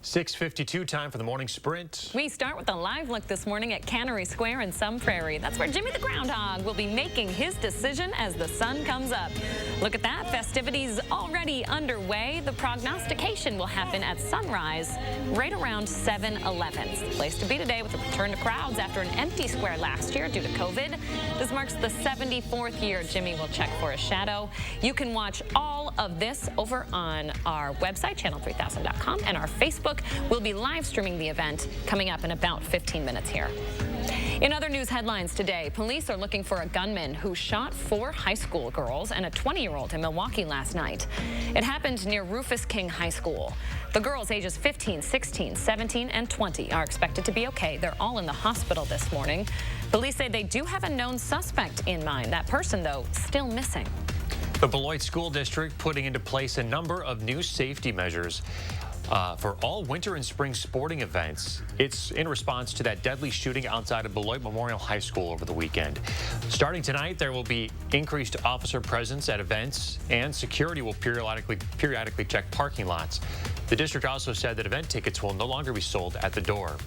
6:52 time for the morning sprint. We start with a live look this morning at Cannery Square in Sun Prairie. That's where Jimmy the Groundhog will be making his decision as the sun comes up. Look at that, festivities already underway. The prognostication will happen at sunrise right around 7:11. It's the place to be today with a return to crowds after an empty square last year due to COVID. This marks the 74th year Jimmy will check for a shadow. You can watch all of this over on our website, channel3000.com, and our Facebook. We'll be live streaming the event coming up in about 15 minutes here. In other news headlines today, police are looking for a gunman who shot 4 high school girls and a 20-year-old in Milwaukee last night. It happened near Rufus King High School. The girls ages 15, 16, 17, and 20 are expected to be okay. They're all in the hospital this morning. Police say they do have a known suspect in mind. That person, though, still missing. The Beloit School District putting into place a number of new safety measures for all winter and spring sporting events. It's in response to that deadly shooting outside of Beloit Memorial High School over the weekend. Starting tonight, there will be increased officer presence at events, and security will periodically check parking lots. The district also said that event tickets will no longer be sold at the door.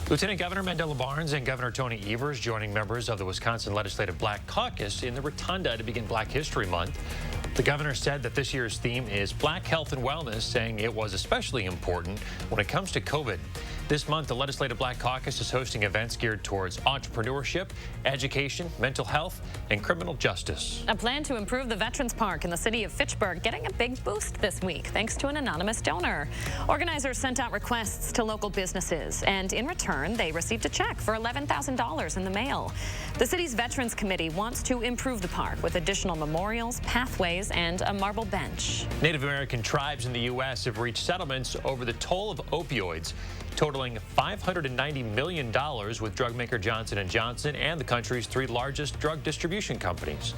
Lieutenant Governor Mandela Barnes and Governor Tony Evers joining members of the Wisconsin Legislative Black Caucus in the Rotunda to begin Black History Month. The governor said that this year's theme is Black Health and Wellness, saying it was especially important when it comes to COVID. This month, the Legislative Black Caucus is hosting events geared towards entrepreneurship, education, mental health, and criminal justice. A plan to improve the Veterans Park in the city of Fitchburg getting a big boost this week thanks to an anonymous donor. Organizers sent out requests to local businesses, and in return, they received a check for $11,000 in the mail. The city's Veterans Committee wants to improve the park with additional memorials, pathways, and a marble bench. Native American tribes in the U.S. have reached settlements over the toll of opioids, totaling $590 million with drug maker Johnson & Johnson and the country's 3 largest drug distribution companies.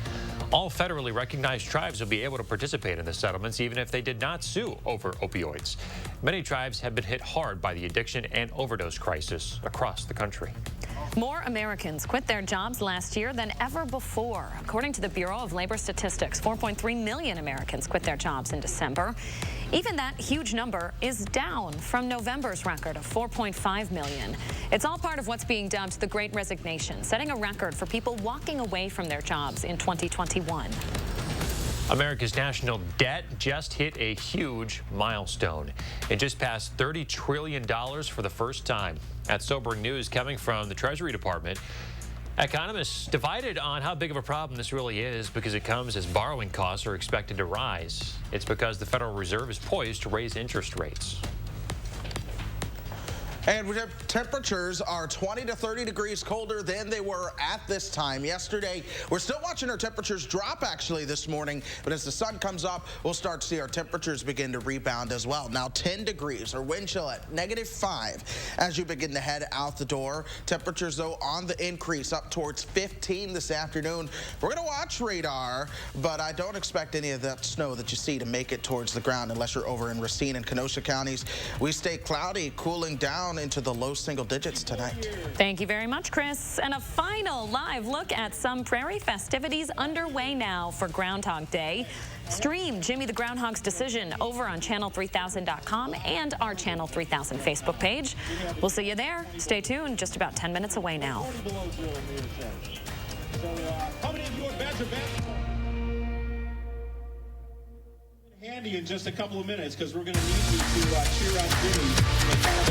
All federally recognized tribes will be able to participate in the settlements even if they did not sue over opioids. Many tribes have been hit hard by the addiction and overdose crisis across the country. More Americans quit their jobs last year than ever before. According to the Bureau of Labor Statistics, 4.3 million Americans quit their jobs in December. Even that huge number is down from November's record of 4.5 million. It's all part of what's being dubbed the Great Resignation, setting a record for people walking away from their jobs in 2021. America's national debt just hit a huge milestone. It just passed $30 trillion for the first time. That's sobering news coming from the Treasury Department. Economists divided on how big of a problem this really is because it comes as borrowing costs are expected to rise. It's because the Federal Reserve is poised to raise interest rates. And temperatures are 20 to 30 degrees colder than they were at this time yesterday. We're still watching our temperatures drop actually this morning, but as the sun comes up, we'll start to see our temperatures begin to rebound as well. Now 10 degrees or wind chill at -5 as you begin to head out the door. Temperatures though on the increase up towards 15 this afternoon. We're going to watch radar, but I don't expect any of that snow that you see to make it towards the ground unless you're over in Racine and Kenosha counties. We stay cloudy, cooling down into the low single digits tonight. Thank you very much, Chris. And a final live look at Sun Prairie festivities underway now for Groundhog Day. Stream Jimmy the Groundhog's decision over on channel3000.com and our Channel 3000 Facebook page. We'll see you there. Stay tuned. Just about 10 minutes away now. Handy in just a couple of minutes because we're going to need you to cheer on Jimmy.